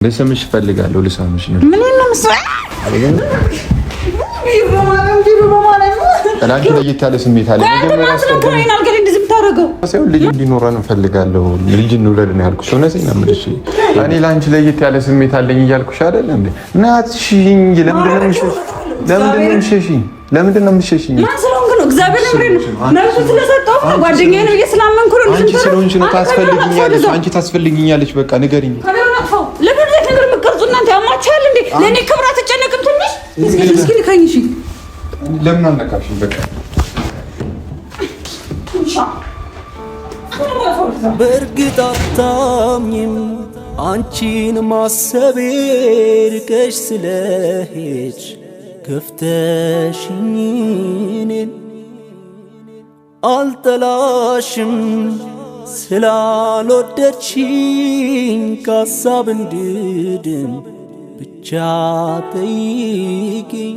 ልስምሽ እፈልጋለሁ። ልስምሽ ነው። ምን ነው መስዋዕ አንቺ ለየት ያለ ስሜት አለ። ልጅ እንዲኖረን እፈልጋለሁ። ልጅ እንውለድ ነው ያልኩሽ። እውነቴን ነው የምልሽ። እኔ ለአንቺ ለየት ያለ ስሜት አለኝ እያልኩሽ አይደል እንዴ? ናትሽኝ ለምንድን ነው የምትሸሽኝ? ለምንድን ነው የምትሸሽኝ? ማን ስለሆንክ ነው? እግዚአብሔር ነው ስለሰጠው ጓደኛዬ ነው እየስላመንኩ ነው። አንቺ ስለሆንሽ ነው። ታስፈልጊኛለሽ። አንቺ ታስፈልጊኛለሽ። በቃ ንገሪኝ። ለምን ነገር የምትቀርጹ እናንተ ያማችኋል እንዴ? ለእኔ ክብር አትጨነቅም? ትንሽ እስኪ ልካኝ። እሺ ለምን አልነካሽም? በቃ በእርግጥ አታምኝም አንቺን ማሰቤ ርቀሽ ስለሄድሽ ከፍተሽኝ እኔን አልጠላሽም ስላልወደድሽኝ ከሀሳብ እንድድን ብቻ ጠይቂኝ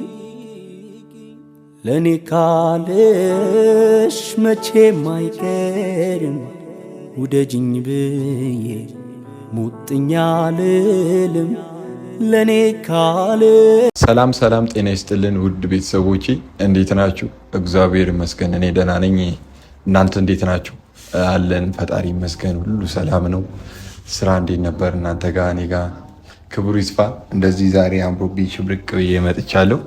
ለኔ ካለሽ መቼም አይቀርም ውደጅኝ ብዬ ሙጥኛ ልልም ለኔ ካለ። ሰላም ሰላም፣ ጤና ይስጥልን ውድ ቤተሰቦቼ እንዴት ናችሁ? እግዚአብሔር ይመስገን እኔ ደህና ነኝ። እናንተ እንዴት ናችሁ? አለን ፈጣሪ ይመስገን ሁሉ ሰላም ነው። ስራ እንዴት ነበር እናንተ ጋር? እኔ ጋር ክብሩ ይስፋ። እንደዚህ ዛሬ አምሮብኝ ሽብርቅ ብዬ መጥቻለሁ።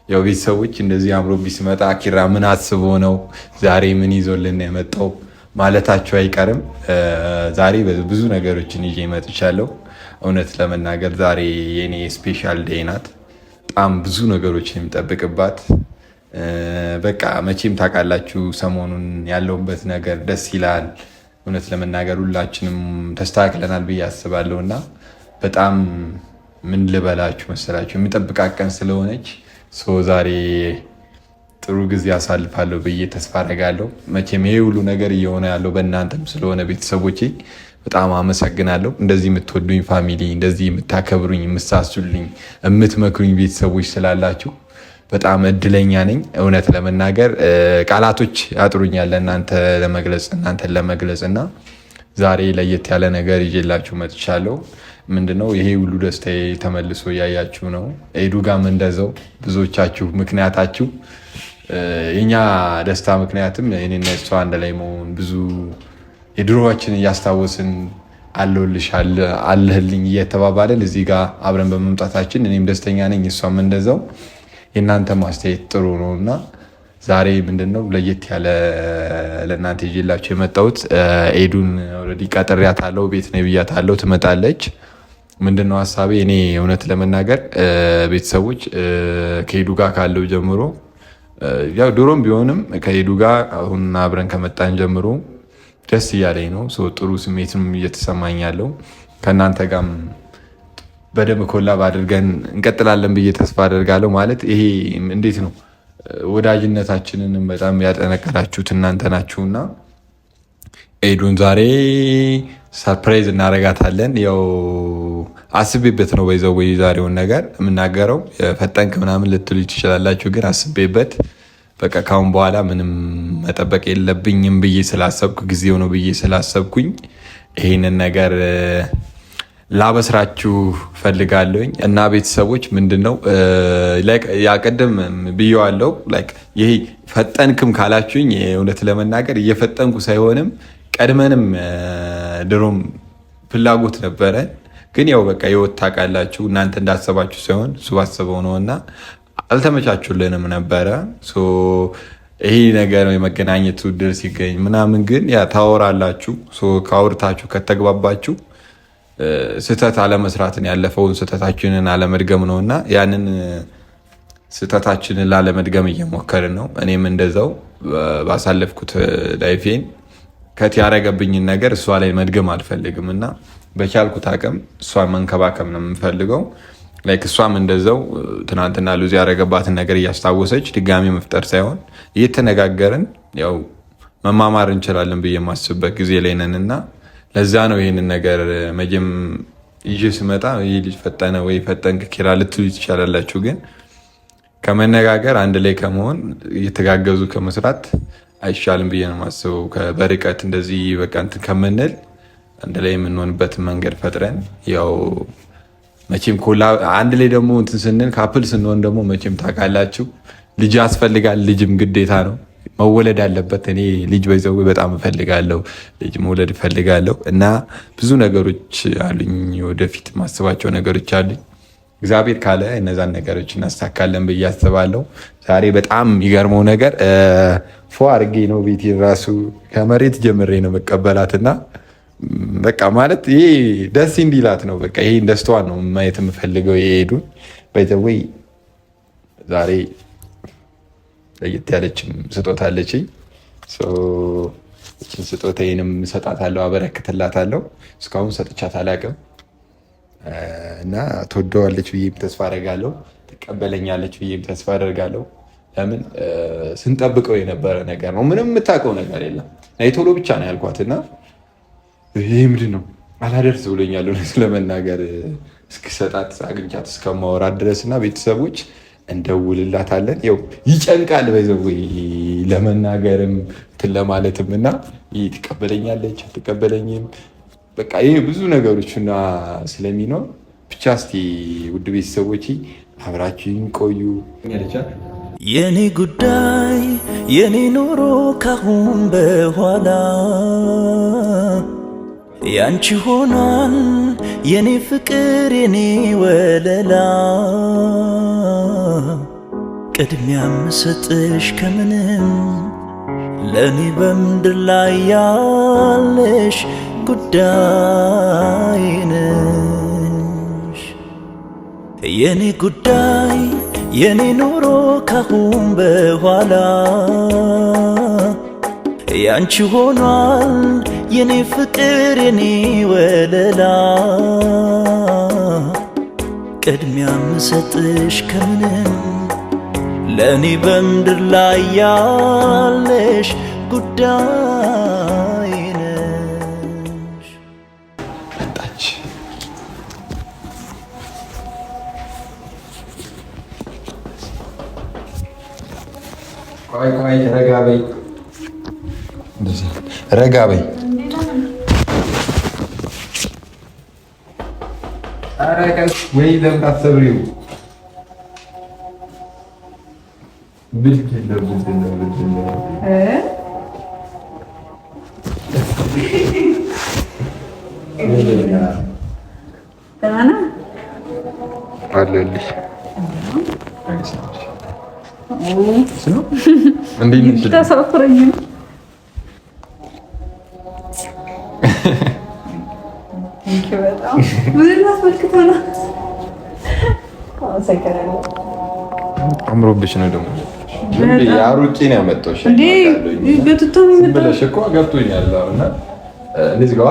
ያው ቤተሰቦች እንደዚህ አምሮብኝ ስመጣ ኪራ ምን አስቦ ነው ዛሬ ምን ይዞልን የመጣው ማለታቸው አይቀርም። ዛሬ ብዙ ነገሮችን ይዤ መጥቻለሁ። እውነት ለመናገር ዛሬ የኔ ስፔሻል ዴይ ናት። በጣም ብዙ ነገሮችን የሚጠብቅባት በቃ መቼም ታውቃላችሁ ሰሞኑን ያለውበት ነገር ደስ ይላል። እውነት ለመናገር ሁላችንም ተስተካክለናል ብዬ አስባለሁ እና በጣም ምን ልበላችሁ መሰላችሁ የሚጠብቃት ቀን ስለሆነች ዛሬ ጥሩ ጊዜ አሳልፋለሁ ብዬ ተስፋ አደርጋለሁ። መቼም ይሄ ሁሉ ነገር እየሆነ ያለው በእናንተም ስለሆነ ቤተሰቦቼ በጣም አመሰግናለሁ። እንደዚህ የምትወዱኝ ፋሚሊ፣ እንደዚህ የምታከብሩኝ፣ የምሳሱልኝ፣ የምትመክሩኝ ቤተሰቦች ስላላችሁ በጣም እድለኛ ነኝ። እውነት ለመናገር ቃላቶች ያጥሩኛል እናንተን ለመግለጽ እና ዛሬ ለየት ያለ ነገር ይዤላችሁ መጥቻለሁ። ምንድነው ይሄ ሁሉ ደስታዬ ተመልሶ እያያችሁ ነው። ኤዱ ጋም እንደዛው ብዙዎቻችሁ ምክንያታችሁ የኛ ደስታ ምክንያትም እኔና እሷ አንድ ላይ መሆን ብዙ የድሮዋችን እያስታወስን አለሁልሽ አለህልኝ እየተባባለን እዚህ ጋር አብረን በመምጣታችን እኔም ደስተኛ ነኝ፣ እሷም እንደዛው። የእናንተ ማስተያየት ጥሩ ነው እና ዛሬ ምንድነው ለየት ያለ ለእናንተ ይዤላችሁ የመጣሁት ኤዱን ኦልሬዲ ቀጥሬያታለሁ፣ ቤት ነኝ ብያታለሁ፣ ትመጣለች። ምንድነው ሀሳቤ እኔ እውነት ለመናገር ቤተሰቦች ከኤዱ ጋር ካለው ጀምሮ ያው ድሮም ቢሆንም ከኤዱ ጋር አሁን አብረን ከመጣን ጀምሮ ደስ እያለኝ ነው። ጥሩ ስሜትም እየተሰማኝ ያለው ከእናንተ ጋርም በደንብ ኮላብ አድርገን እንቀጥላለን ብዬ ተስፋ አደርጋለሁ። ማለት ይሄ እንዴት ነው ወዳጅነታችንን በጣም ያጠነቀራችሁት እናንተ ናችሁና ኤዱን ዛሬ ሰርፕራይዝ እናረጋታለን። ያው አስቤበት ነው በይዘው ወይ ዛሬውን ነገር የምናገረው። ፈጠንክ ምናምን ልትሉ ትችላላችሁ፣ ግን አስቤበት በቃ ካሁን በኋላ ምንም መጠበቅ የለብኝም ብዬ ስላሰብኩ ጊዜው ነው ብዬ ስላሰብኩኝ ይሄንን ነገር ላበስራችሁ ፈልጋለሁኝ። እና ቤተሰቦች ምንድነው ያቀደም ብየዋለሁ። ይሄ ፈጠንክም ካላችሁኝ እውነት ለመናገር እየፈጠንኩ ሳይሆንም ቀድመንም ድሮም ፍላጎት ነበረ። ግን ያው በቃ የወት ታውቃላችሁ እናንተ እንዳሰባችሁ ሳይሆን እሱ ባሰበው ነውና አልተመቻቹልንም ነበረ። ይሄ ነገር የመገናኘት ውድድር ሲገኝ ምናምን ግን ያ ታወራላችሁ። ካወርታችሁ ከተግባባችሁ ስህተት አለመስራትን ያለፈውን ስህተታችንን አለመድገም ነውና ያንን ስህተታችንን ላለመድገም እየሞከርን ነው። እኔም እንደዛው ባሳለፍኩት ላይፌን ከት ያረገብኝን ነገር እሷ ላይ መድገም አልፈልግም እና በቻልኩት አቅም እሷን መንከባከብ ነው የምፈልገው። እሷም እንደዛው ትናንትና ሉዝ ያረገባትን ነገር እያስታወሰች ድጋሚ መፍጠር ሳይሆን እየተነጋገርን ያው መማማር እንችላለን ብዬ የማስብበት ጊዜ ላይ ነን እና ለዛ ነው ይሄንን ነገር መጀም ይዤ ስመጣ ይሄ ልጅ ፈጠነ ወይ ፈጠንክ ኪራ ልትሉ ትችላላችሁ። ግን ከመነጋገር አንድ ላይ ከመሆን እየተጋገዙ ከመስራት አይሻልም ብዬ ነው የማስበው። በርቀት እንደዚህ በቃ እንትን ከምንል አንድ ላይ የምንሆንበት መንገድ ፈጥረን ያው መቼም አንድ ላይ ደግሞ እንትን ስንል ካፕል ስንሆን ደግሞ መቼም ታውቃላችሁ ልጅ ያስፈልጋል። ልጅም ግዴታ ነው መወለድ አለበት። እኔ ልጅ በይዘው በጣም እፈልጋለሁ፣ ልጅ መውለድ እፈልጋለሁ እና ብዙ ነገሮች አሉኝ፣ ወደፊት ማስባቸው ነገሮች አሉኝ። እግዚአብሔር ካለ እነዛን ነገሮች እናሳካለን ብዬ አስባለሁ። ዛሬ በጣም የሚገርመው ነገር ፎ አድርጌ ነው ቤቴ ራሱ ከመሬት ጀምሬ ነው መቀበላትና በቃ ማለት ይሄ ደስ እንዲላት ነው። በቃ ይሄ ደስታዋን ነው ማየት የምፈልገው። የሄዱን በይዘወይ ዛሬ ለየት ያለችም ስጦታ አለችኝ። እችን ስጦታዬንም እሰጣታለሁ፣ አበረክትላታለሁ። እስካሁን ሰጥቻት አላውቅም እና ትወደዋለች ብዬም ተስፋ አደርጋለሁ። ትቀበለኛለች ብዬም ተስፋ አደርጋለሁ። ለምን ስንጠብቀው የነበረ ነገር ነው። ምንም የምታውቀው ነገር የለም። ነይ ቶሎ ብቻ ነው ያልኳትና ይሄ ምንድን ነው አላደርስ ብሎኛል እውነት ለመናገር እስክሰጣት አግኝቻት እስከማወራት ድረስ እና ቤተሰቦች እንደውልላታለን። ያው ይጨንቃል በይዘው ለመናገርም እንትን ለማለትም እና ትቀበለኛለች አትቀበለኝም በቃ ይሄ ብዙ ነገሮችና ስለሚኖር ብቻ እስቲ ውድ ቤተሰቦች አብራችሁኝ ቆዩ። የኔ ጉዳይ የኔ ኑሮ ካሁን በኋላ ያንቺ ሆኗል የኔ ፍቅር የኔ ወለላ ቅድሚያ ምሰጥሽ ከምንም ለኔ በምድር ላይ ያለሽ ጉዳይ ነሽ። የኔ ጉዳይ የኔ ኑሮ ካሁን በኋላ ያንቺ ሆኗል የኔ ፍቅር የኔ ወለላ ቅድሚያ ምሰጥሽ ከምንም ለኔ በምድር ላይ ያለሽ ጉዳይ ነሽ። መጣች። ቆይ ረጋ በይ፣ ረጋ በይ። ኧረ ቀስ ወይ ለምን አትሰብሪው? አለልሽ አምሮብሽ ነው ደግሞ አሩቄ ነው ያመጣሁሽ ብለሽ እኮ ገብቶኛል። እና እንደዚህ ገባ።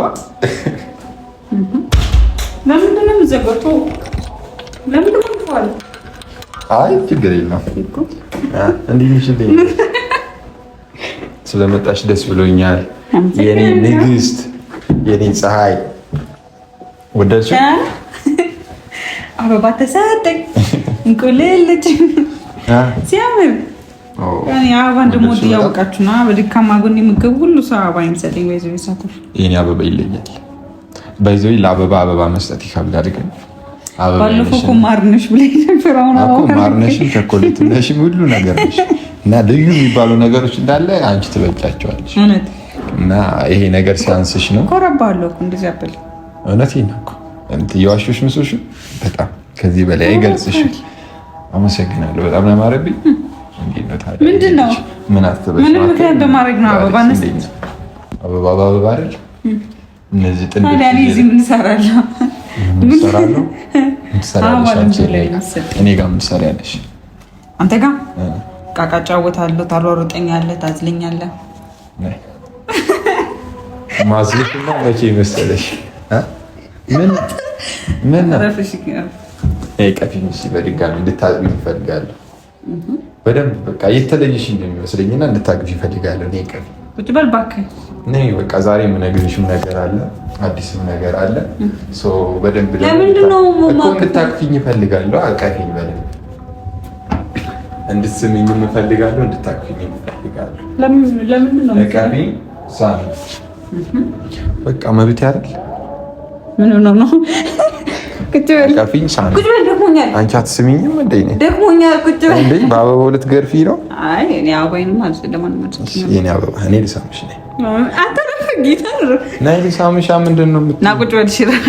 ለምንድን ነው የምትዘጋው? ለምንድን ነው የምትዋል? አይ ችግር የለም እንዲህ ምሽልኝ። ስለመጣሽ ደስ ብሎኛል የኔ ንግስት፣ የኔ ፀሐይ። ወደድሽ? አበባ ተሰጠኝ እንቁልልጭ ሲያምር አበባ እንደምወድ እያወቃችሁ እና በድካማ ጎን የምገቡ ሁሉ ሰው አበባ የሚሰጠኝ በይዘው ይሳተፍ። የኔ አበባ ይለያል። በይዘው ለአበባ አበባ መስጠት ይከብዳል። ግን ባለፈው እኮ ማር ነሽ ብለኝ ነበር። አሁን እኮ ማር ነሽም ቸኮሌት ነሽም ሁሉ ነገር ነሽ እና ልዩ የሚባሉ ነገሮች እንዳለ አንቺ ትበልጫቸዋለሽ። እና ይሄ ነገር ሲያንስሽ ነው። ኮረባለሁ እኮ እንደዚህ አበል እውነቴን ነው እኮ የዋሾሽ ምስሎሽ በጣም ከዚህ በላይ አይገልጽሽም። አመሰግናለሁ። በጣም ነው ያማረብኝ። ምንድን ነው ምን አትበሽ? ምንም ምክንያት በማድረግ ነው አበባ ነስ አበባ አይደል? እነዚህ ጥንድ እዚህ ምን እሰራለሁ? እኔ ጋር ምን ትሰሪያለሽ? አንተ ጋር ቃቃ ጫወታለሁ፣ ታሯሩጠኛለህ፣ ታዝለኛለህ። ማዝልሽ ነው መቼ መሰለሽ? ምን ቀፊኝ በድጋሚ እንድታግቢ እፈልጋለሁ። በደንብ በቃ የተለየሽ እንደሚመስለኝና እንድታግቢ እፈልጋለሁ። እኔ ቀፊ ቁጭ በል እባክህ። በቃ ዛሬ የምነግርሽም ነገር አለ፣ አዲስም ነገር አለ። በደንብ እንድታቅፊኝ እፈልጋለሁ። አቀፊኝ በደንብ እንድትስሚኝም እፈልጋለሁ፣ እንድታቅፊኝም እፈልጋለሁ። ለምንድን ነው ቀፊኝ? በቃ መብት አይደል? ምን ነው ቁጭ በል አቃፊኝ ሳሚ ቁጭ በል ደክሞኛል። አንቺ አትስሚኝም እንዴ? እኔ ደክሞኛል። ቁጭ በል እንዴ በአበባው ልትገርፊ ነው? አይ እኔ አበባዬን ማለት ለማንም ማለት ነው። የኔ አበባ እኔ ልሳምሽ ነኝ። አንተ ጌታ ነው ናይ ልሳምሽ ምንድን ነው የምትይው? ና ቁጭ በል ይችላል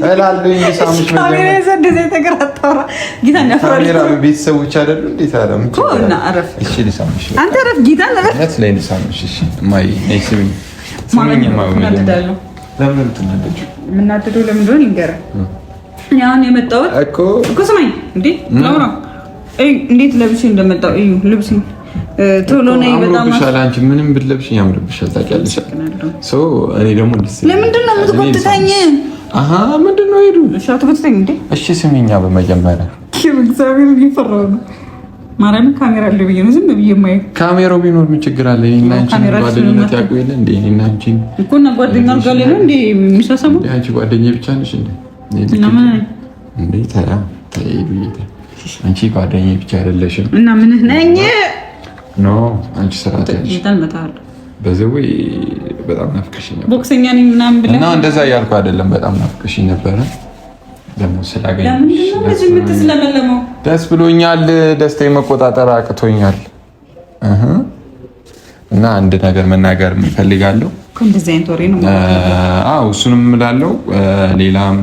እላለሁ። ልሳምሽ ካሜራ ይዘህ ተገራ አታውራ። ጌታ ያፈራል። ካሜራ ቤተሰቦች አይደሉ እንዴ? ታዲያ ምን ኮና አረፍ። እሺ ልሳምሽ አንተ አረፍ። ጌታ ነው ነት ላይ ልሳምሽ። እሺ ማይ ነይ ስሚኝ ስሚኝ እናደዳለሁ። ለምን የምትናደጂው? የምናደደው ለምን እንደሆነ ልንገርህ። እኔ አሁን የመጣሁት እኮ ስማኝ እንዴ ላውራ። እንዴት ለብሼ እንደመጣሁ እዩ። ልብስ ቶሎ ነይ። በጣም አምሮብሻል። አንቺ ምንም ብትለብሽ ያምርብሻል። ታውቂያለሽ። ሶ እኔ ደግሞ ለምንድን ነው የምትጎትተኝ? አሃ ምንድን ነው ሄዱ? እሺ አትጎትተኝ እንዴ። እሺ ስሚኛ በመጀመሪያ እግዚአብሔር ይፈራው ነው ማርያም ካሜራ አለ ብዬ ነው ዝም ብዬ የማየው። ካሜራው ቢኖር ምን ችግር አለ? እኔና አንቺ ጓደኝነት ያውቁ የለ እንዴ? እኔና አንቺ እኮ እና ጓደኛ ጋር ነው እንዴ የሚሳሰሙ? አንቺ ጓደኛዬ ብቻ ነሽ እንዴ? እንዴ ታያ ታይቢታ አንቺ ጓደኛዬ ብቻ አይደለሽም። እና ምን ነኝ? ኖ አንቺ ስራት ያለሽ ይታልመታል። በዘው በጣም ናፍቀሽኝ ነበር። ቦክሰኛ ነኝ ምናምን ብለህ እና እንደዛ ያልኩ አይደለም። በጣም ናፍቀሽኝ ነበረ። ደግሞ ስላገኘሽ ደስ ብሎኛል። ደስታዬ መቆጣጠር አቅቶኛል። እና አንድ ነገር መናገር እፈልጋለሁ። እንደዚህ አይነት ወሬ ነው። አዎ እሱንም እላለሁ። ሌላም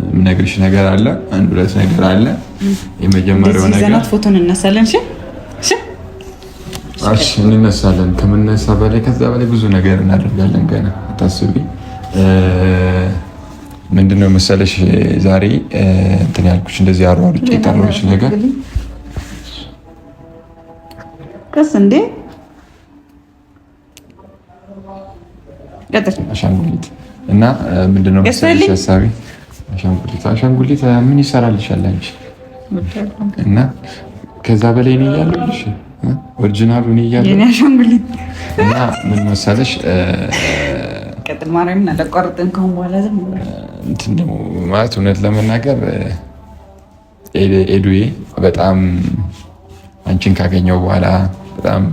የምነግርሽ ነገር አለ። አንድ ሁለት ነገር አለ። የመጀመሪያው ነገር ዘናት ፎቶ እንነሳለን። እሺ እንነሳለን። ከምንነሳ በላይ ከዛ በላይ ብዙ ነገር እናደርጋለን። ገና አታስቢ። ምንድነው መሰለሽ ዛሬ እንትን ያልኩሽ እንደዚህ አሯሩጬ የጠራሁሽ ነገር ከስ እንዴ ቀጥል አሻንጉሊት እና ምንድነው መሰለሽ ሐሳቢ አሻንጉሊት ምን ይሰራልሻል አንቺ? እና ከዛ በላይ ነው ያለልሽ ኦሪጂናሉ ነው ያለው የኔ አሻንጉሊት እና ምን መሰለሽ ቀጥል ማርያም እና ለቆርጥን ከሆነ በኋላ ዝም እንትን ነው ማለት እውነት ለመናገር ኤዱዬ በጣም አንቺን ካገኘው በኋላ በጣም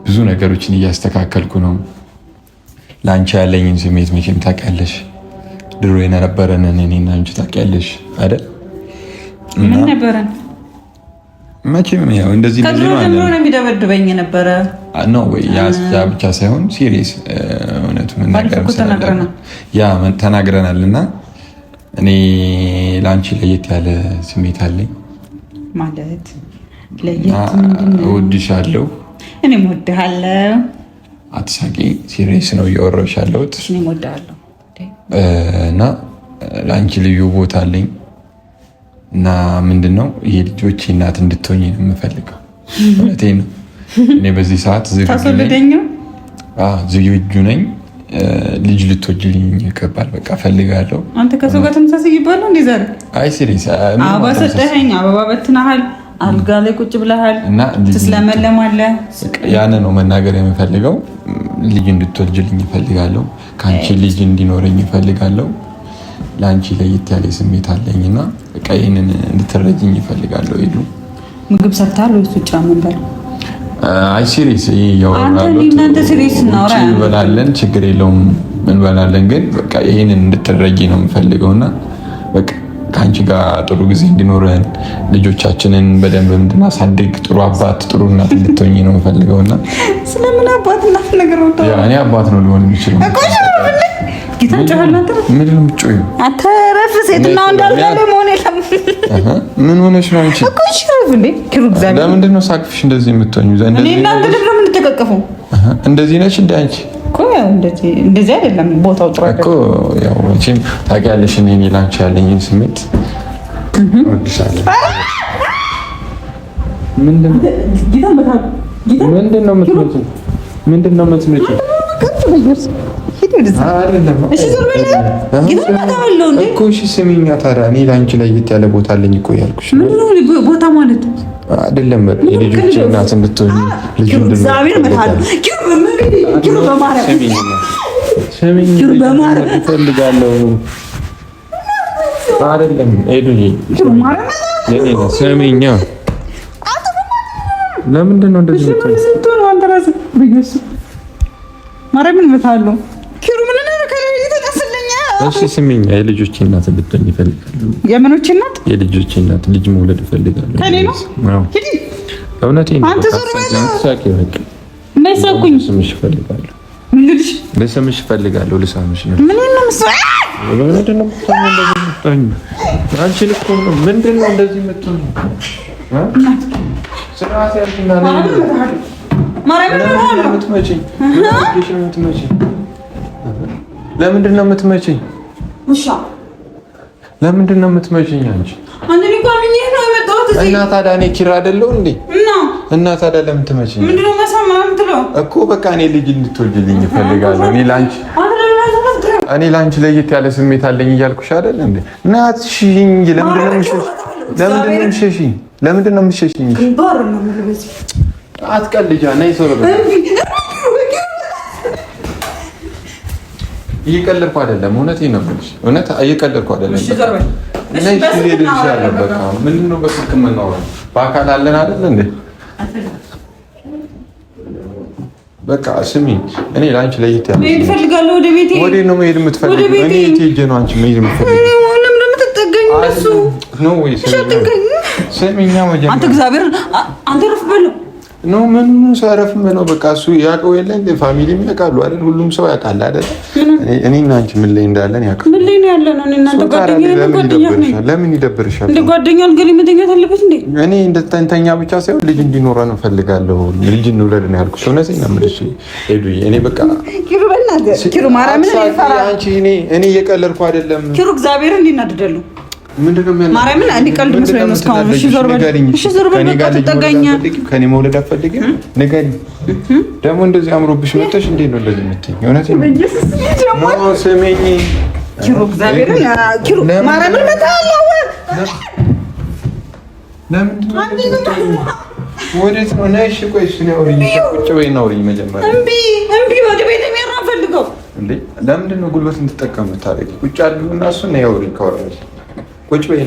ብዙ ነገሮችን እያስተካከልኩ ነው። ለአንቺ ያለኝን ስሜት መቼም ታውቂያለሽ። ድሮ የነበረንን እኔና አንቺ ታውቂያለሽ አይደል? ምን ነበረን? መቼም ያው እንደዚህ ከድሮ ጀምሮ ነው የሚደበድበኝ ነበረ ነው ወይ? ያ ብቻ ሳይሆን ሲሪየስ እውነቱን ነገር ተናግረናልና እኔ ለአንቺ ለየት ያለ ስሜት አለኝ። ማለት ለየት ምንድነው? እወድሻለሁ። እኔም እወድሃለሁ። አትሳቂ፣ ሲሪየስ ነው እያወራሁሽ ያለሁት። እኔም እወድሃለሁ እና ለአንቺ ልዩ ቦታ አለኝ እና ምንድነው የልጆቼ እናት እንድትሆኝ ነው የምፈልገው። እውነቴን ነው። እኔ በዚህ ሰዓት ዝግጁ ነኝ። ልጅ ልትወጂልኝ ይገባል። በቃ ፈልጋለሁ። አንተ ከሰው ጋር ተመሳሳይ ይባላል እንዴ? ዛሬ አይ ሲሪየስ አበባ ሰጠኸኝ፣ አበባ በትነሃል፣ አልጋ ላይ ቁጭ ብለሃል፣ ትስለመለማለህ። ያን ነው መናገር የምፈልገው። ልጅ እንድትወልጂልኝ ይፈልጋለሁ። ከአንቺ ልጅ እንዲኖረኝ ይፈልጋለሁ። ለአንቺ ለየት ያለ ስሜት አለኝና በቃ ይሄንን እንድትረጂኝ ይፈልጋለሁ። ሄዱ ምግብ ሰርታል ወይስ ውጭ መንበል? አይ ሲሪየስ እናንተ ሲሪየስ እናውራ እንበላለን፣ ችግር የለውም እንበላለን። ግን በቃ ይሄንን እንድትረጂ ነው የምፈልገውና በቃ ከአንቺ ጋር ጥሩ ጊዜ እንዲኖረን ልጆቻችንን በደንብ እንድናሳድግ ጥሩ አባት ጥሩ እናት እንድትሆኝ ነው የምፈልገውና ስለምን አባት እናት ነገር ወጣ? እኔ አባት ነው ሊሆን የሚችለው። ምንድን ነው የምትጮይው? አተረፍ ሴትና እንዳልጋለ መሆን የለም። ምን ሆነሽ ነው አንቺ? ለምንድን ነው ሳቅፍሽ እንደዚህ የምትሆኚው? እንደዚህ ነች እንደ አንቺ እንደዚህ አይደለም። ቦታው ጥሩ እኮ ያው መቼም ታውቂያለሽ እኔ ላንቺ ያለኝን ስሜት እወድሻለሁ። ምንድን ነው የምትመጪው? ምንድን ነው የምትመጪው? እኮ እሺ ስሚኛ፣ ታዲያ እኔ ለአንቺ ለየት ያለ ቦታ አለኝ እኮ ያልኩሽ ቦታ ማለት አይደለም። የልጆች እናት እንድትሆኚ እፈልጋለሁ። አይደለም ኤዱዬ፣ ስሚኛ። ለምንድን ነው እንደዚህ እሺ ስሚኝ፣ የልጆቼ እናት እንድትሆኝ እፈልጋለሁ። የምኖቼ እናት? የልጆቼ እናት፣ ልጅ መውለድ እፈልጋለሁ። ከኔ ነው? አዎ እውነቴን ነው። አንተ ዞር በል። ሳቂ በቃ እንዳይሳቁኝ። ልስምሽ እፈልጋለሁ። ምን ልልሽ? ልስምሽ እፈልጋለሁ። ልሳምሽ ነው። ምን ነው መስዋዕ? ምንድን ነው የምትሆኝ? አንቺን እኮ ነው። ምንድን ነው እንደዚህ የምትሆኝ? ስርዓት ያልሽና ነው የምትመጪኝ? ለምንድን ነው የምትመጪኝ? ውሻ ለምንድን ነው የምትመጪኝ? አንቺ እና ታዲያ እኔ ኪራ አይደለሁ እንዴ? እና ታዲያ ለምን ትመጪኝ? ምንድን ነው የምትለው እኮ? በቃ እኔ ልጅ እንድትወልጂልኝ እፈልጋለሁ። እኔ ላንቺ ለየት ያለ ስሜት አለኝ እያልኩሽ አይደል እንዴ? ናትሽኝ። ለምንድን ነው የምትሸሽኝ? ለምንድን ነው የምትሸሽኝ? አትቀልጃ። ነይ ሰው እየቀለድኩ አይደለም። እውነቴን ነው የምልሽ። እውነት እየቀለድኩ አይደለም። ነይ ልልሻለሁ። በቃ ምንድን ነው በስልክ የምናወራው? በአካል አለን አይደል እንዴ? በቃ ስሚኝ፣ እኔ ለአንቺ ለየት ያለ መሄድ እፈልጋለሁ። ወደ ቤቴ። ወዴት ነው መሄድ የምትፈልጊው? እኔ የት ሄጄ ነው አንቺ መሄድ የምትፈልጊው? ለምን የምትጠገኝ እሱ ነው ወይ? ስሚኛ፣ አንተ እግዚአብሔር አንተ ረፍ በለው ነው ምን ሰረፍ ነው? በቃ እሱ ያውቀው የለ እንደ ፋሚሊም ያውቃሉ አይደል? ሁሉም ሰው ያውቃል አይደል? እኔና አንቺ ምን ላይ እንዳለን ያውቃል። ምን ላይ ነው ያለነው? እኔ እናንተ ጓደኛ ነን። ለምን ይደብርሻል? እንደ ጓደኛ አልገሪ መተኛት አለበት እንዴ? እኔ እንደተንተኛ ብቻ ሳይሆን ልጅ እንዲኖረን እፈልጋለሁ። ልጅ እንውለድ ነው ያልኩሽ። እውነቴን ነው የምልሽ ሄዱዬ። እኔ በቃ ኪሩ በእናትህ ኪሩ ማርያምን ይፈራ አንቺ እኔ እየቀለድኩ አይደለም ኪሩ። እግዚአብሔር እንዲናደደሉ ምንድነው ማርያምን አንድ ቀልድ መስሎኝ ነው እስካሁን። እሺ ዞር በል፣ እሺ ዞር በል። በቃ ተጠጋኛ። ከኔ መውለድ አትፈልጊም? ንገሪኝ። ደግሞ እንደዚህ አምሮብሽ መጥተሽ እንዴት ነው እንደዚህ የምትይኝ? እውነቴን ነው። ስሚኝ ኪሩ፣ እግዚአብሔርን ኪሩ ማርያምን መጣላው። ወዴት ነው? ነይ እሺ፣ ቆይ እሺ ነው አውሪኝ። ቁጭ በይ እና አውሪኝ መጀመሪያ። እምቢ ወደ ቤት ነው የምፈልገው። እንዴ ለምንድን ነው ጉልበት እንድትጠቀም ታደርጊ? ቁጭ አድርጊውና እሱን ነው አውሪኝ። ካወራሽ ቁጭ በይ።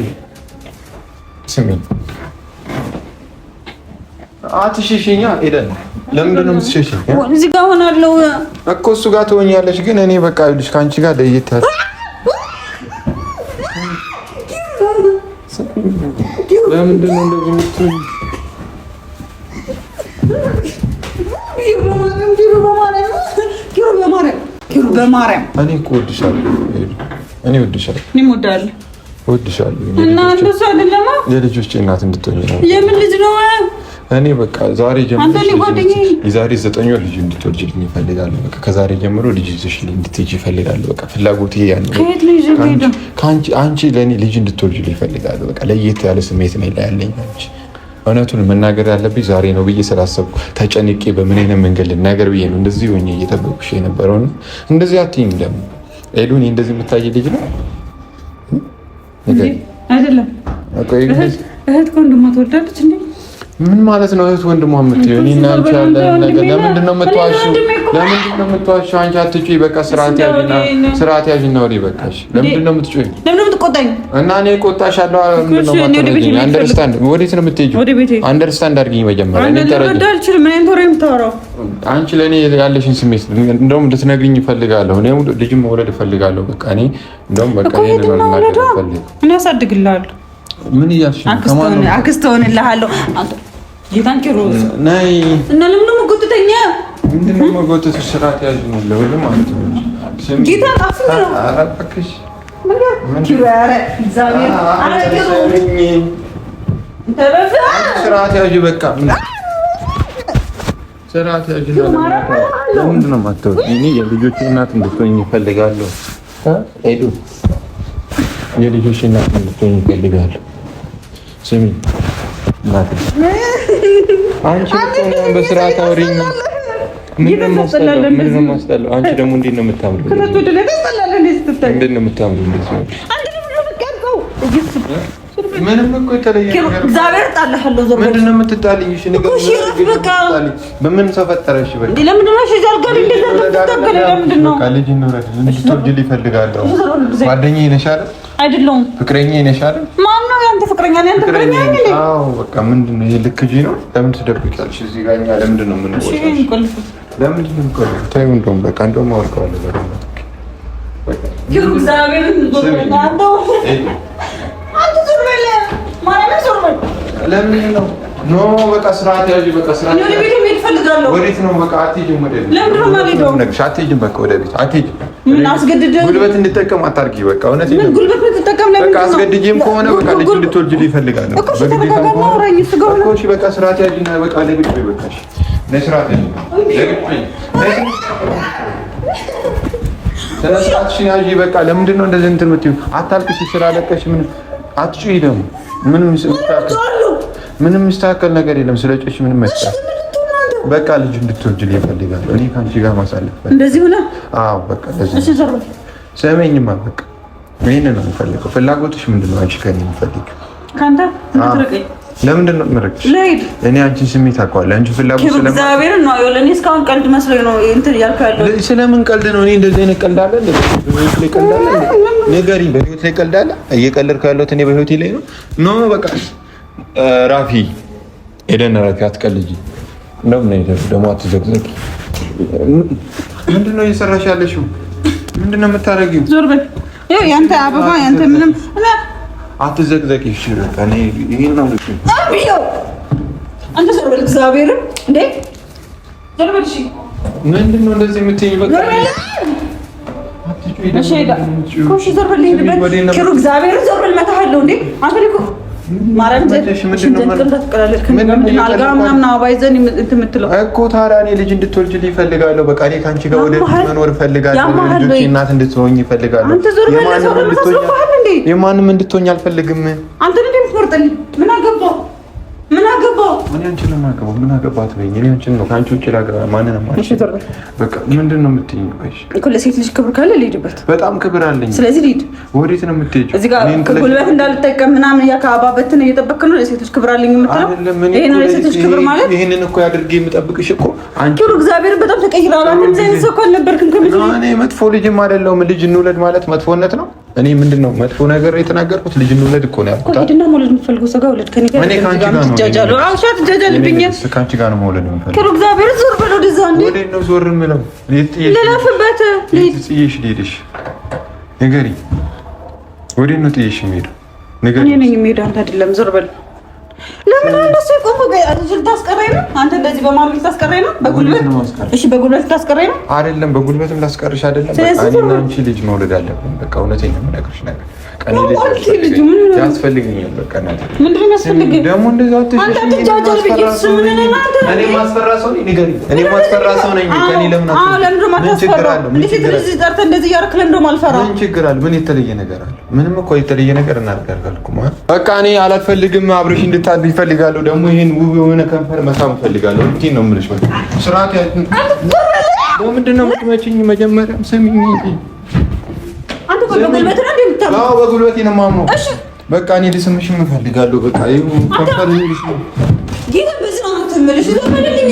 ስሚኝ አትሸሽኛ። ሄደን ለምንድን ነው የምትሸሽኝ? እዚህ ጋር ሆናለሁ እኮ እሱ ጋር ትሆኛለሽ። ግን እኔ በቃ ይኸውልሽ ከአንቺ ጋር ለየት ያለ ለምንድን ነው እንደዚህ የምትሆኝ? ኪሩ በማርያም እኔ እኮ እወድሻለሁ። እኔ እወድሻለሁ። እኔም እወድሃለሁ። እና እንደሱ አይደለም። የልጆቼ እናት እንድትሆኝ ነው። የምን ልጅ ነው? እኔ በቃ ዛሬ ጀምሮ የዛሬ 9 ወር ልጅ እንድትወልጂልኝ እፈልጋለሁ። በቃ ከዛሬ ጀምሮ ልጅ ይዘሽልኝ እንድትሄጂ እፈልጋለሁ። በቃ ፍላጎቴ ያን ነው። አንቺ ለእኔ ልጅ እንድትወልጂልኝ እፈልጋለሁ። በቃ ለየት ያለ ስሜት ነው ያለኝ። አንቺ እውነቱን መናገር ያለብኝ ዛሬ ነው ብዬ ስላሰብኩ ተጨንቄ በምን አይነት መንገድ ልናገር ብዬ ነው እንደዚህ ሆኜ እየጠበኩሽ የነበረው። እና እንደዚህ አትይኝ ደግሞ ኤዱን እንደዚህ የምታይ ልጅ ነው አይደለም? እህት ከወንድሟ ትወልዳለች እንዴ? ምን ማለት ነው? እህት ወንድሟ የምትይው እኔ እና አንቺ ያለ ነገር ለምንድን ነው የምትዋሺው? አንቺ አትጩይ። በቃ ስርዓት ያዥና ወሬ በቃሽ። ለምንድን ነው የምትጩይ? ለምን የምትቆጣኝ? እና እኔ እቆጣሻለሁ። ምንድን ነው የማትረጂኝ? አንደርስታንድ ወዴት ነው የምትሄጂው? አንደርስታንድ አድርጊኝ መጀመሪያ። እኔ ተረጂ አልችልም። ምን አይነት ወሬ የምታወራው አንቺ? ለእኔ ያለሽን ስሜት እንደውም እንድትነግሪኝ እፈልጋለሁ። እኔ ልጅ መውለድ እፈልጋለሁ። በቃ እኔ እንደውም በቃ ይሄን ነው ማለት እፈልጋለሁ። እኔ አሳድግልሃለሁ። ምን እያልሽ ነው? አክስት ሆንልሃለሁ። ጌታን ኪሩ ነይ እና ለምን ነው የምትጎትተኛ? ምንድን ነው የምትጎትተው? ስርዓት ያዥ ነው ለሁሉም ማለት ነው። ጌታን አፍኝ ነው። ኧረ እባክሽ ኪሩ፣ ኧረ እግዚአብሔር፣ ኧረ ኪሩ ስርዓት ያዥ። በቃ ስርዓት ያዥ ነው። ለምንድን ነው የማትተው? እኔ የልጆቼ እናት እንድትሆኝ እፈልጋለሁ። ሄዱ የልጆቼ እናት እንድትሆኝ እፈልጋለሁ። ስሚ አንቺ በስርዓት አውሪኝ። ምንድን ነው የማስጠላው? አንቺ ደግሞ እንዴት ነው የምታምሪው? እንዴት ነው የምታምሪው? ምንም እኮ የተለየ ነገር እግዚአብሔር ጣልሃለሁ። ዘመን ምንድን ነው የምትጣልኝ? እሺ ነገር በምን ተፈጠረሽ? በቃ ለምን ነው እሺ ዛልጋሪ እንደዛ ተተከለ? ለምንድን ነው ልጅ እንውለድ እንድትወልጂልኝ እፈልጋለሁ። ጓደኛዬ ነሽ አይደል? አይደለሁም። ፍቅረኛዬ ነሽ አይደል? ማን ነው ያንተ ፍቅረኛ? ነው ያንተ ፍቅረኛ አይደል? አዎ በቃ ምንድን ነው ይሄ? ልክ ጂ ነው። ለምን ትደብቂያለሽ? እዚህ ጋር እኛ ለምንድን ነው የምንቆጣው? እሺ እንቆልፍ። ለምንድን ነው የምንቆልፈው? ተይው እንደውም በቃ እንደውም አወርቀዋለሁ። በቃ ለምን ነው ኖ በቃ ስርዓት ያዥ። በቃ ስርዓት ነው። ወዴት ነው? በቃ አትሄጂም። ወደ ቤት ለምን ነው የማልሄደው? አትሄጂም። በቃ ወደ ቤት አትሄጂም። ምን አስገድደህ ጉልበት እንድጠቀም አታርጊ። በቃ እውነቴን ነው። ጉልበት እንድጠቀም ለምን? በቃ አስገድጄም ከሆነ በቃ ልጅ እንድትወልጂልኝ ይፈልጋለሁ። በግዴታ እኮ እሺ፣ በቃ ስርዓት ያዥና በቃ ለግጭ በቃ እሺ፣ ለስርዓት ያዥ ስርዓትሽን ያዥ። በቃ ለምንድን ነው እንደዚህ እንትን የምትይው? አታልቅሽ። ስላለቀሽ ምን አትጩይ። ደግሞ ምንም የሚስተካከል ነገር የለም። ስለ ጮሽ ምንም አይስተካከል። በቃ ልጅ እንድትወልጂልኝ እፈልጋለሁ። እኔ ከአንቺ ጋር ማሳለፍ እንደዚህ ሆነ። አዎ በቃ እንደዚህ እሺ። ዘርበል ሰሜኝማ በቃ ይሄን ነው የምፈልገው። ፍላጎትሽ ምንድን ነው? አንቺ ከእኔ የምፈልጊው ካንተ እንድትርቀኝ ለምንድን ነው የምርቅሽ? እኔ አንቺን ስሜት አውቀዋለሁ። አንቺ ፍላጎት ስለማዛቤር ነው አይደል? እኔ እስካሁን ቀልድ መስሎኝ ነው እንትን ያልኩ ያለው። ስለምን ቀልድ ነው? እኔ እንደዚህ አይነት ቀልድ አለ እንዴ? በህይወት ላይ ቀልድ አለ እንዴ? ንገሪኝ። በህይወት ላይ ቀልድ አለ? እየቀለድኩ ያለሁት እኔ በህይወቴ ላይ ነው። ኖ በቃ ራፊ ሄደን ራፊ አትቀልጂ። እንደውም ነው ይደር ደግሞ አትዘግዘቂ። ምንድነው እየሰራሽ ያለሽው? ምንድነው የምታደርጊው? ዞር በል። ያንተ አበባ ያንተ ምንም አትዘግዘቂ። እሺ በቃ እኔ ይሄን ነው ልክ አብዮ አንተ ዞር በል። እግዚአብሔር እንዴ ዞር በል። እሺ ምንድነው እንደዚህ የምትይኝ? በቃ እሺ ሄዳ ኮሽ ዞር በል። ኪሩ እግዚአብሔር ዞር በል። መታሃለሁ እንዴ አንተ ልኩ ማረም ዘሽ ምንድነው አልጋ ምናምን አባይዘን የምትለው እኮ ታዲያ እኔ ልጅ እንድትወልጂልኝ እፈልጋለሁ። በቃ እኔ ከአንቺ ጋር ወደፊት መኖር እፈልጋለሁ። ልጆቼ እናት እንድትሆኝ እፈልጋለሁ። የማንም እንድትሆኝ አልፈልግም። አንተ እንዴ የምትመርጥልኝ? ምን አገባው? ምን አገባው? እኔ አንቺን ነው የማገባው። ምን አገባት በይኝ። እኔ አንቺን ነው ከአንቺ ውጭ ላገባ ማንንም አልችልም። በቃ ምንድን ነው የምትይኝ? ቆይሽ እኮ ለሴት ልጅ ክብር ካለ ልሂድበት። በጣም ክብር አለኝ። ስለዚህ ልሂድ። ወዴት ነው የምትሄጂው? እዚህ ጋር ጉልበት እንዳልጠቀም ምናምን ያካባበትን እየጠበክ ነው። ለሴት ልጅ ክብር አለኝ የምትለው ይሄ ነው። ለሴት ልጅ ክብር ማለት ይሄንን እኮ ያድርጌ የምጠብቅሽ እኮ አንቺ ሁሉ እግዚአብሔር በጣም ተቀይራል። አንተ ዘይን ሰው ካልነበርክም ከምት እኔ መጥፎ ልጅም አይደለሁም። ልጅ እንውለድ ማለት መጥፎነት ነው? እኔ ምንድነው መጥፎ ነገር የተናገርኩት? ልጅ እንውለድ እኮ ነው ያልኩት። ሄድና መውለድ የምትፈልገው ሰው ጋር ወለድ ከኔ ጋር እኔ ካንቺ ጋር ነው ትጃጃለሁ። አውሻ ትጃጃልብኝ። ካንቺ ጋር ነው መውለድ የምፈልገው። ከሩ እግዚአብሔር ዞር በል ወደዛ። እንዴ ወዴት ነው ዞር የምለው? ለላፍበት ልትጥይሽ ልሄድሽ ንገሪ። ወዴት ነው ጥይሽ የምሄደው? ንገሪ። እኔ ነኝ የምሄደው አንተ አይደለም። ዞር በል። ለምን እንደሱ ቆንጆ ጋር ልታስቀረኝ ነው? አንተ እንደዚህ በማር ልታስቀረኝ ነው? በጉልበት እሺ፣ በጉልበት ልታስቀረኝ ነው? አይደለም፣ በጉልበትም ላስቀርሽ አይደለም። በቃ እኔና አንቺ ልጅ መውለድ አለብን። በቃ እውነቴን ነው የምነግርሽ ነገር ቀኔ ልጅ ያስፈልገኛል። በቃ ምንድን ነው የሚያስፈልገኝ ደግሞ? እንደዛ አንተ ትጃጃል ብዬሽ ምን ነኝ? እኔ ማስፈራ ሰው ነኝ? ንገሪኝ። እኔ ማስፈራ ሰው ነኝ? ከኔ ለምን ለምን ነው ማስፈራ? እንዴት እንደዚህ ዛርተ እንደዚህ ያርክ ለምን ነው ማልፈራ? ምን ችግር አለ? ምን የተለየ ነገር አለ? ምንም እኮ የተለየ ነገር እናደርጋለን እኮ ማለት በቃ እኔ አላልፈልግም። አብረሽ እንድታድሪ እፈልጋለሁ። ደግሞ ይሄን ውብ የሆነ ከንፈር መሳም እፈልጋለሁ። እንዴት ነው የምልሽ? በቃ ስርዓት ምንድን ነው የምትመጪኝ? መጀመሪያም ስሚኝ እንጂ አንተ በጉልበት ነው እንደምታምነው? አዎ በጉልበቴ ነው የማምነው። እሺ በቃ እኔ ልስምሽ እፈልጋለሁ። በቃ ይሄው ከንፈር ልልሽ ነው ጌታ በዝና ተመለሽ። ዞር በልልኝ፣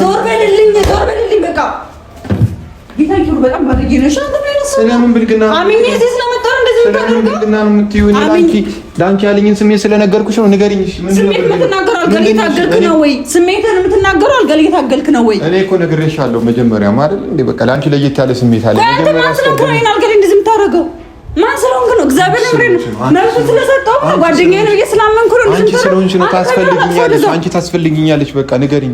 ዞር በልልኝ፣ ዞር በልልኝ። በቃ ጌታ ይሁን። በጣም ባለጌ ነሽ አንተ። ስለምን ብልግና አሚኝ እዚህ ስለመጣሁ እንደዚህ ታደርጋ ብልግና ነው የምትይው? እኔ ላንቺ ያለኝን ስሜት ስለነገርኩሽ ነው። ንገሪኝ። እሺ ምን ስሜት የምትናገረው? አልጋ እየታገልክ ነው ወይ? ስሜትን የምትናገረው አልጋ እየታገልክ ነው ወይ? እኔ እኮ ነግሬሻለሁ መጀመሪያ አይደል እንዴ? በቃ ላንቺ ለየት ያለ ስሜት አለ። መጀመሪያ ስለሆነ አልጋ ላይ እንደዚህ የምታደርገው ማን ስለሆንክ ነው? እግዚአብሔር ነው ነፍሱ ስለሰጠው ጓደኛዬ ነው እየስላመንኩ ነው። አንቺ ስለሆንሽ ነው ታስፈልጊኛለሽ። አንቺ ታስፈልጊኛለሽ። በቃ ንገሪኝ።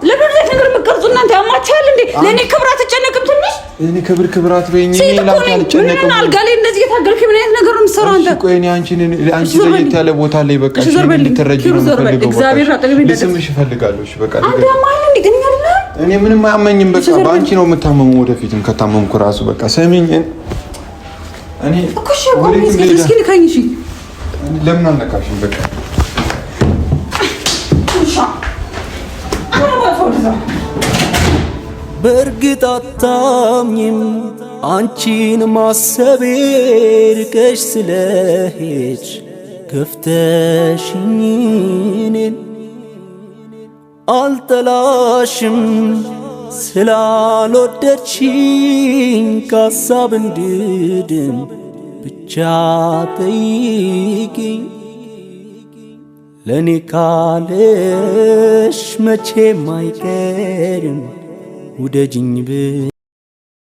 ለምን ነገር የምትቀርጹ እናንተ ያማችኋል እንዴ? ለእኔ ክብር አትጨነቅም ትንሽ? እኔ ክብር አትበይኝ። እኔ ላንቺ አልጨነቅም። አልጋ ላይ እንደዚህ እየታገልክ ምን አይነት ነገር ነው የምትሰራው አንተ? ቆይ እኔ አንቺ ለየት ያለ ቦታ ላይ በቃ እሺ እንድትረጂ ነው የምፈልገው። እግዚአብሔር አጠገቤ ልስምሽ እፈልጋለሁ። እሺ በቃ አንተ ማን እንዴ? ግን እኔ ምንም አያመኝም። በቃ በአንቺ ነው የምታመመው። ወደፊትም ከታመምኩ ራሱ በቃ ሰሚኝ እኔ እኮ ሸዋው እስኪ ልካኝ። እሺ ለምን አልነካሽም? በቃ በእርግጥ አታምኝም አንቺን ማሰቤ ርቀሽ ስለሄድሽ ከፍተሽኝ እኔን አልጠላሽም ስላልወደድሽኝ ከሀሳብ እንድድን ብቻ ጠይቂኝ። ለእኔ ካለሽ መቼም አይቀርም ውደጅኝ ብ